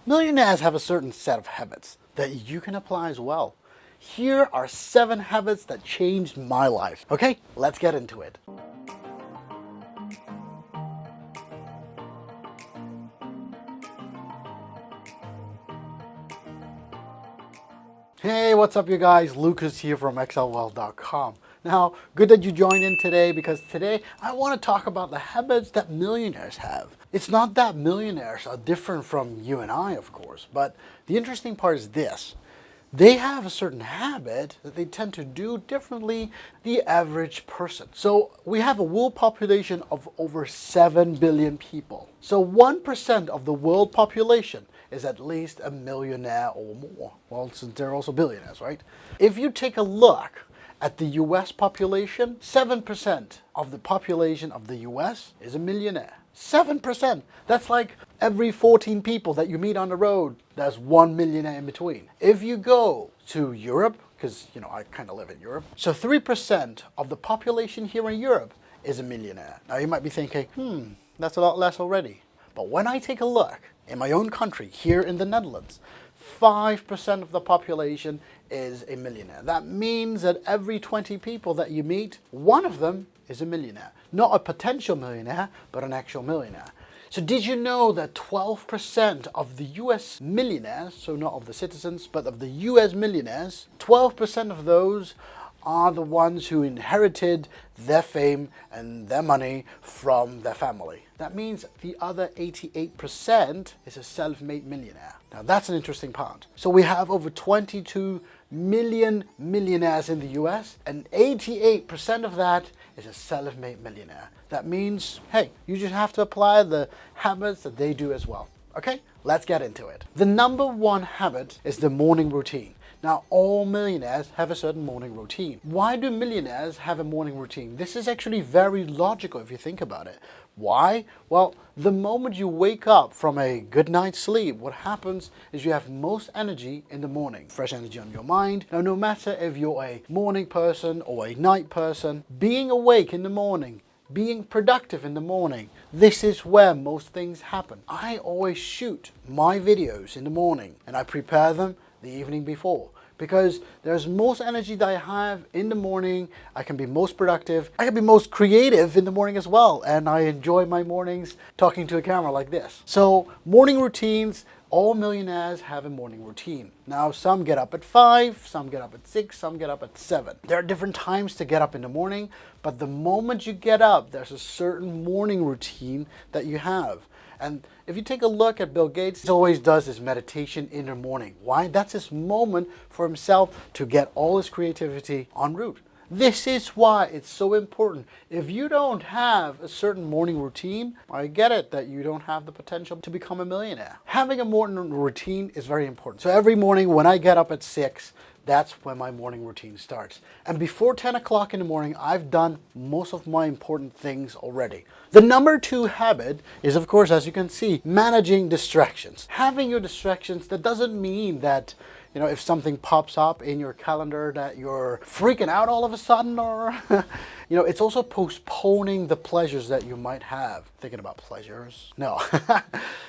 Millionaires have a certain set of habits that you can apply as well. Here are 7 habits that changed my life. Okay, let's get into it. Hey, what's up you guys? Lukas here from excelwealth.com. Now, good that you joined in today because today I want to talk about the habits that millionaires have. It's not that millionaires are different from you and I, of course, but the interesting part is this. They have a certain habit that they tend to do differently the average person. So we have a world population of over 7 billion people. So 1% of the world population is at least a millionaire or more. Well, since they're also billionaires, right? If you take a look at the US population, 7% of the population of the US is a millionaire. 7%. That's like every 14 people that you meet on the road, there's one millionaire in between. If you go to Europe, because I kind of live in Europe, so 3% of the population here in Europe is a millionaire. Now you might be thinking, that's a lot less already. But when I take a look in my own country, here in the Netherlands, 5% of the population is a millionaire. That means that every 20 people that you meet, one of them is a millionaire. Not a potential millionaire, but an actual millionaire. So did you know that 12% of the US millionaires, so not of the citizens, but of the US millionaires, 12% of those are the ones who inherited their fame and their money from their family. That means the other 88% is a self-made millionaire. Now that's an interesting part. So we have over 22 million millionaires in the US, and 88% of that is a self-made millionaire. That means, hey, you just have to apply the habits that they do as well. Okay, let's get into it. The number one habit is the morning routine. Now, all millionaires have a certain morning routine. Why do millionaires have a morning routine? This is actually very logical if you think about it. Why? Well, the moment you wake up from a good night's sleep, what happens is you have most energy in the morning. Fresh energy on your mind. Now, no matter if you're a morning person or a night person, being awake in the morning, being productive in the morning, this is where most things happen. I always shoot my videos in the morning and I prepare them the evening before, because there's most energy that I have in the morning. I can be most productive. I can be most creative in the morning as well. And I enjoy my mornings talking to a camera like this. So morning routines, all millionaires have a morning routine. Now some get up at 5, some get up at 6, some get up at 7. There are different times to get up in the morning, but the moment you get up, there's a certain morning routine that you have. And if you take a look at Bill Gates, he always does his meditation in the morning. Why? That's his moment for himself to get all his creativity en route. This is why it's so important. If you don't have a certain morning routine, I get it that you don't have the potential to become a millionaire. Having a morning routine is very important. So every morning when I get up at 6, that's when my morning routine starts. And before 10 o'clock in the morning, I've done most of my important things already. The number 2 habit is, of course, as you can see, managing distractions. Having your distractions, that doesn't mean that if something pops up in your calendar that you're freaking out all of a sudden, or it's also postponing the pleasures that you might have. Thinking about pleasures? No.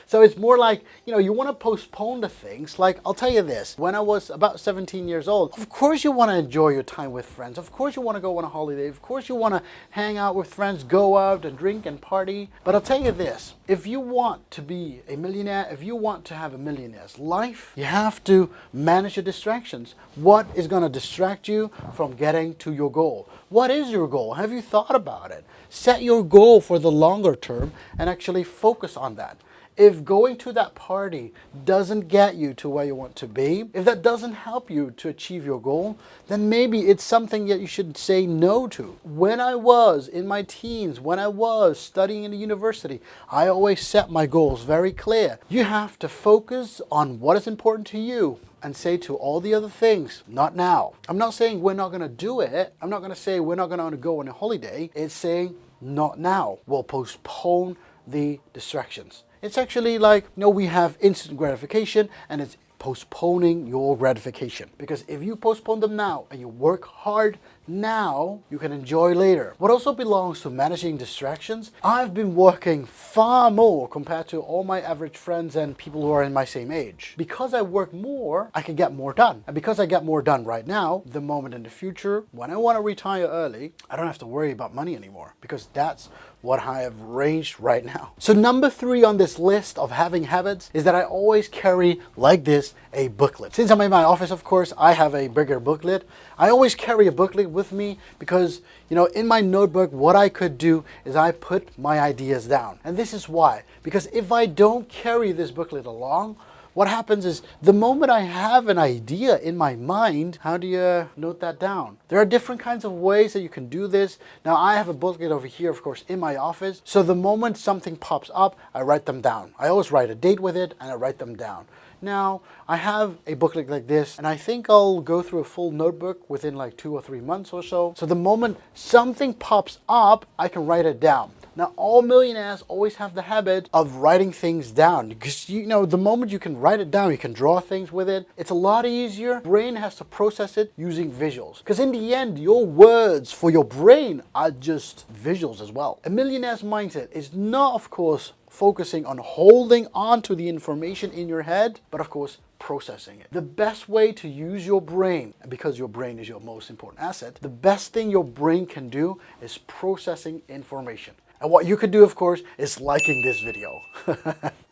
So it's more like, you want to postpone the things. Like, I'll tell you this, when I was about 17 years old, of course you want to enjoy your time with friends. Of course you want to go on a holiday. Of course you want to hang out with friends, go out and drink and party. But I'll tell you this, if you want to be a millionaire, if you want to have a millionaire's life, you have to manage your distractions. What is going to distract you from getting to your goal? What is your goal? Have you thought about it? Set your goal for the longer term and actually focus on that. If going to that party doesn't get you to where you want to be, if that doesn't help you to achieve your goal, then maybe it's something that you should say no to. When I was in my teens, when I was studying in the university, I always set my goals very clear. You have to focus on what is important to you and say to all the other things, not now. I'm not saying we're not going to do it. I'm not going to say we're not going to go on a holiday. It's saying not now. We'll postpone the distractions. It's actually like, we have instant gratification, and it's postponing your gratification. Because if you postpone them now and you work hard now you can enjoy later. What also belongs to managing distractions, I've been working far more compared to all my average friends and people who are in my same age. Because I work more, I can get more done. And because I get more done right now, the moment in the future, when I want to retire early, I don't have to worry about money anymore, because that's what I have arranged right now. So number 3 on this list of having habits is that I always carry, like this, a booklet. Since I'm in my office, of course, I have a bigger booklet. I always carry a booklet with me because, in my notebook, what I could do is I put my ideas down. And this is why. Because if I don't carry this booklet along, what happens is the moment I have an idea in my mind, how do you note that down? There are different kinds of ways that you can do this. Now, I have a booklet over here, of course, in my office. So the moment something pops up, I write them down. I always write a date with it and I write them down. Now, I have a booklet like this, and I think I'll go through a full notebook within like 2 or 3 months or so. So the moment something pops up, I can write it down. Now, all millionaires always have the habit of writing things down, because the moment you can write it down, you can draw things with it. It's a lot easier. Brain has to process it using visuals, because in the end, your words for your brain are just visuals as well. A millionaire's mindset is not, of course, focusing on holding on to the information in your head, but of course, processing it. The best way to use your brain, and because your brain is your most important asset, the best thing your brain can do is processing information. And what you could do, of course, is liking this video.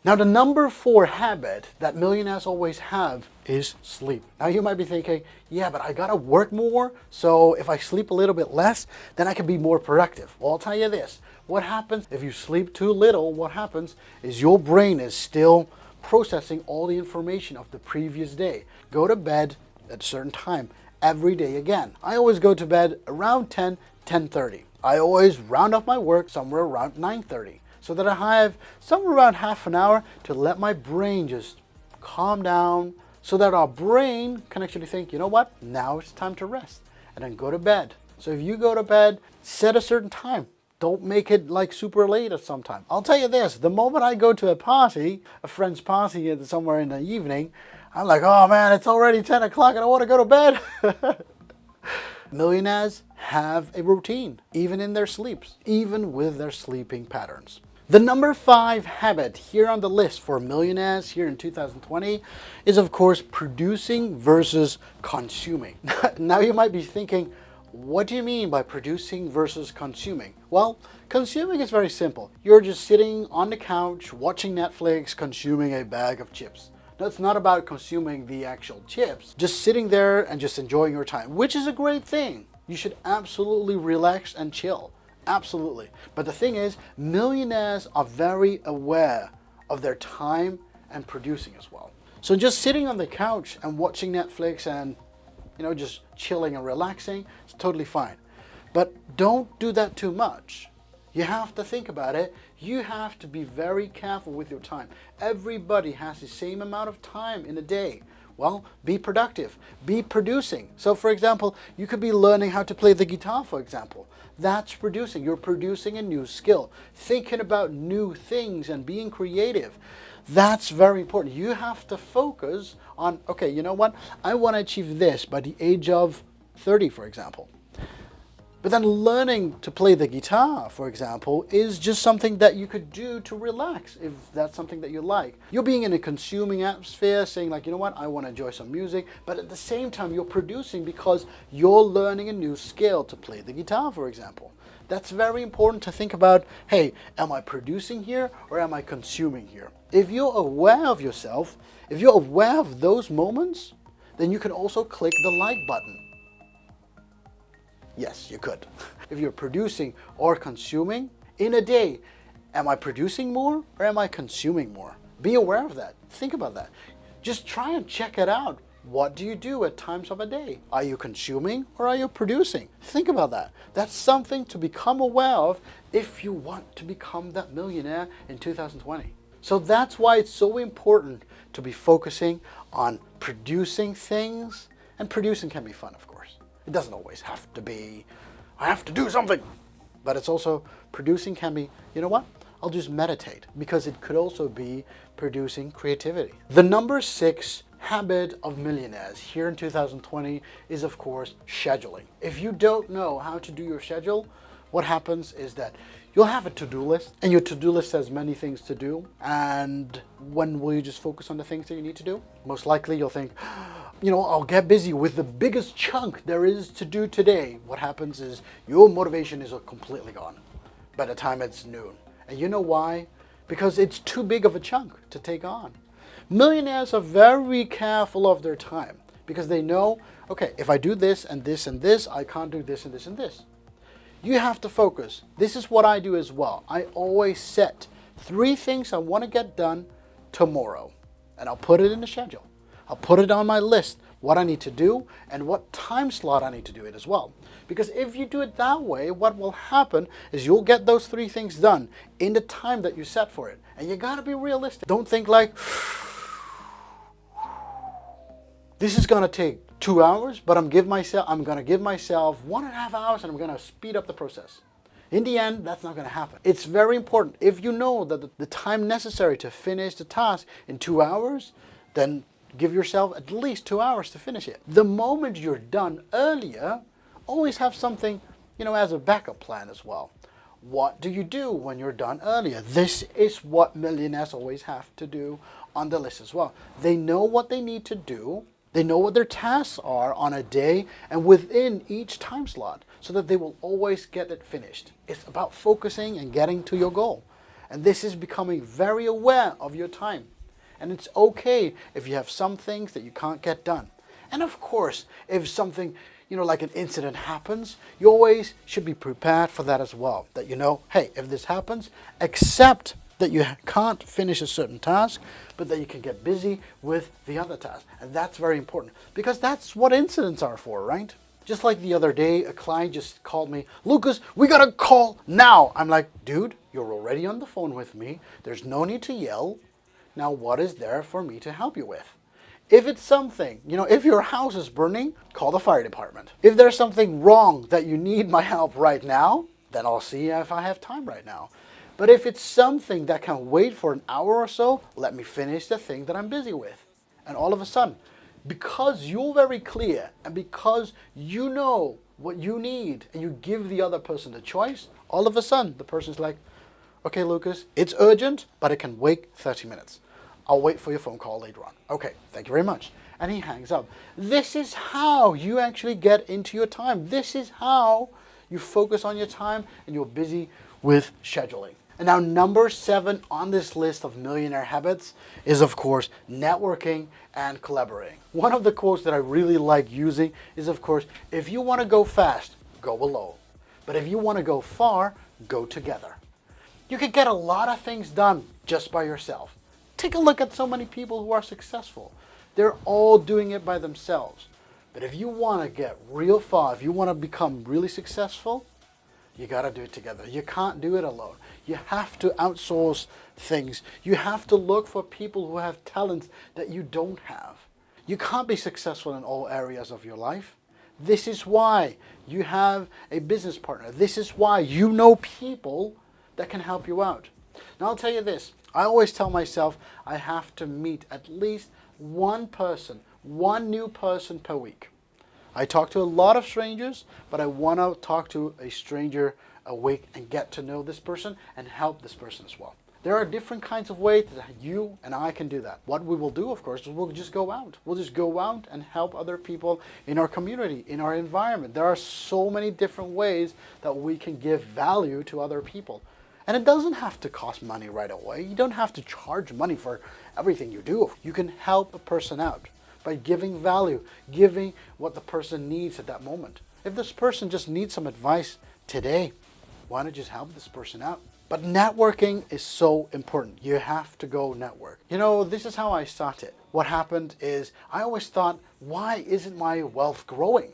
Now, the number 4 habit that millionaires always have is sleep. Now, you might be thinking, yeah, but I gotta work more, so if I sleep a little bit less, then I can be more productive. Well, I'll tell you this. What happens if you sleep too little? What happens is your brain is still processing all the information of the previous day. Go to bed at a certain time every day again. I always go to bed around 10:30. I always round off my work somewhere around 9:30, so that I have somewhere around half an hour to let my brain just calm down, so that our brain can actually think, you know what, now it's time to rest, and then go to bed. So if you go to bed, set a certain time. Don't make it like super late at some time. I'll tell you this, the moment I go to a party, a friend's party somewhere in the evening, I'm like, oh man, it's already 10 o'clock and I want to go to bed. Millionaires have a routine, even in their sleeps, even with their sleeping patterns. The number 5 habit here on the list for millionaires here in 2020 is, of course, producing versus consuming. Now you might be thinking, what do you mean by producing versus consuming? Well, consuming is very simple. You're just sitting on the couch, watching Netflix, consuming a bag of chips. Now, it's not about consuming the actual chips, just sitting there and just enjoying your time, which is a great thing. You should absolutely relax and chill. Absolutely. But the thing is, millionaires are very aware of their time and producing as well. So just sitting on the couch and watching Netflix and just chilling and relaxing, it's totally fine. But don't do that too much. You have to think about it. You have to be very careful with your time. Everybody has the same amount of time in a day. Well, be productive, be producing. So for example, you could be learning how to play the guitar, for example. That's producing. You're producing a new skill, thinking about new things and being creative. That's very important. You have to focus on, okay, you know what? I want to achieve this by the age of 30, for example. But then learning to play the guitar, for example, is just something that you could do to relax, if that's something that you like. You're being in a consuming atmosphere, saying like, you know what, I want to enjoy some music, but at the same time you're producing because you're learning a new skill to play the guitar, for example. That's very important to think about, hey, am I producing here or am I consuming here? If you're aware of yourself, if you're aware of those moments, then you can also click the like button. Yes, you could. If you're producing or consuming in a day, am I producing more or am I consuming more? Be aware of that. Think about that. Just try and check it out. What do you do at times of a day? Are you consuming or are you producing? Think about that. That's something to become aware of if you want to become that millionaire in 2020. So that's why it's so important to be focusing on producing things. And producing can be fun, of course. It doesn't always have to be, I have to do something. But it's also, producing can be, you know what? I'll just meditate, because it could also be producing creativity. The number 6 habit of millionaires here in 2020 is, of course, scheduling. If you don't know how to do your schedule, what happens is that you'll have a to-do list, and your to-do list has many things to do. And when will you just focus on the things that you need to do? Most likely you'll think, I'll get busy with the biggest chunk there is to do today. What happens is your motivation is completely gone by the time it's noon. And you know why? Because it's too big of a chunk to take on. Millionaires are very careful of their time because they know, okay, if I do this and this and this, I can't do this and this and this. You have to focus. This is what I do as well. I always set 3 things I want to get done tomorrow, and I'll put it in the schedule. I'll put it on my list, what I need to do and what time slot I need to do it as well. Because if you do it that way, what will happen is you'll get those 3 things done in the time that you set for it. And you gotta be realistic. Don't think like, this is gonna take 2 hours, but I'm gonna give myself 1.5 hours and I'm gonna speed up the process. In the end, that's not gonna happen. It's very important. If you know that the time necessary to finish the task in 2 hours, then give yourself at least 2 hours to finish it. The moment you're done earlier, always have something, as a backup plan as well. What do you do when you're done earlier? This is what millionaires always have to do on the list as well. They know what they need to do. They know what their tasks are on a day and within each time slot so that they will always get it finished. It's about focusing and getting to your goal. And this is becoming very aware of your time. And it's okay if you have some things that you can't get done. And of course, if something, like an incident happens, you always should be prepared for that as well. That hey, if this happens, accept that you can't finish a certain task, but that you can get busy with the other task. And that's very important because that's what incidents are for, right? Just like the other day, a client just called me, Lucas, we got a call now. I'm like, dude, you're already on the phone with me. There's no need to yell. Now, what is there for me to help you with? If it's something, if your house is burning, call the fire department. If there's something wrong that you need my help right now, then I'll see if I have time right now. But if it's something that can wait for an hour or so, let me finish the thing that I'm busy with. And all of a sudden, because you're very clear and because you know what you need and you give the other person the choice, all of a sudden the person's like, okay, Lucas, it's urgent, but it can wait 30 minutes. I'll wait for your phone call later on. Okay, thank you very much. And he hangs up. This is how you actually get into your time. This is how you focus on your time and you're busy with scheduling. And now number 7 on this list of millionaire habits is, of course, networking and collaborating. One of the quotes that I really like using is, of course, if you want to go fast, go alone. But if you want to go far, go together. You can get a lot of things done just by yourself. Take a look at so many people who are successful. They're all doing it by themselves. But if you want to get real far, if you want to become really successful, you got to do it together. You can't do it alone. You have to outsource things. You have to look for people who have talents that you don't have. You can't be successful in all areas of your life. This is why you have a business partner. This is why you know people that can help you out. Now I'll tell you this. I always tell myself I have to meet at least one new person per week. I talk to a lot of strangers, but I want to talk to a stranger a week and get to know this person and help this person as well. There are different kinds of ways that you and I can do that. What we will do, of course, is we'll just go out. We'll just go out and help other people in our community, in our environment. There are so many different ways that we can give value to other people. And it doesn't have to cost money right away. You don't have to charge money for everything you do. You can help a person out by giving value, giving what the person needs at that moment. If this person just needs some advice today, why not just help this person out? But networking is so important. You have to go network. This is how I started. What happened is I always thought, why isn't my wealth growing?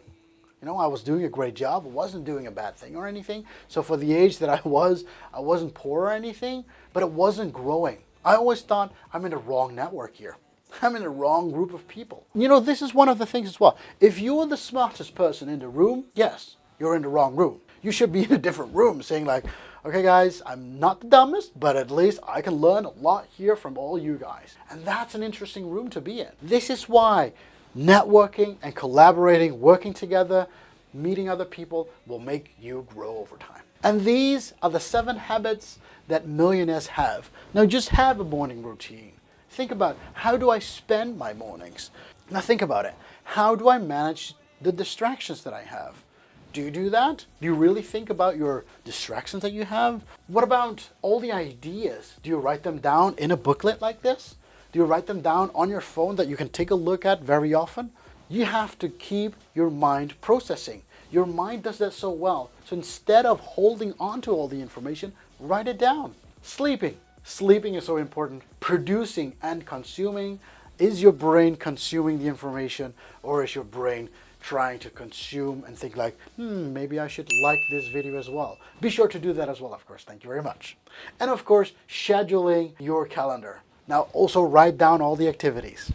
I was doing a great job. I wasn't doing a bad thing or anything. So for the age that I wasn't poor or anything, but it wasn't growing. I always thought I'm in the wrong network here. I'm in the wrong group of people. This is one of the things as well. If you're the smartest person in the room, yes, you're in the wrong room. You should be in a different room saying like, okay guys, I'm not the dumbest, but at least I can learn a lot here from all you guys. And that's an interesting room to be in. This is why networking and collaborating, working together, meeting other people will make you grow over time. And these are the 7 habits that millionaires have. Now just have a morning routine. Think about, how do I spend my mornings? Now think about it. How do I manage the distractions that I have? Do you do that? Do you really think about your distractions that you have? What about all the ideas? Do you write them down in a booklet like this? Do you write them down on your phone that you can take a look at very often? You have to keep your mind processing. Your mind does that so well. So instead of holding on to all the information, write it down. Sleeping. Sleeping is so important. Producing and consuming. Is your brain consuming the information, or is your brain trying to consume and think like, maybe I should like this video as well? Be sure to do that as well, of course. Thank you very much. And of course, scheduling your calendar. Now also write down all the activities.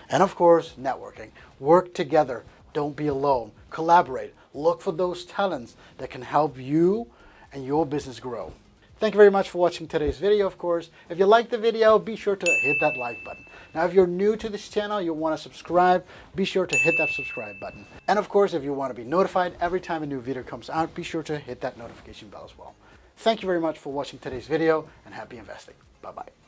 And of course, networking. Work together. Don't be alone. Collaborate. Look for those talents that can help you and your business grow. Thank you very much for watching today's video, of course. If you liked the video, be sure to hit that like button. Now, if you're new to this channel, you want to subscribe, be sure to hit that subscribe button. And of course, if you want to be notified every time a new video comes out, be sure to hit that notification bell as well. Thank you very much for watching today's video, and happy investing. Bye-bye.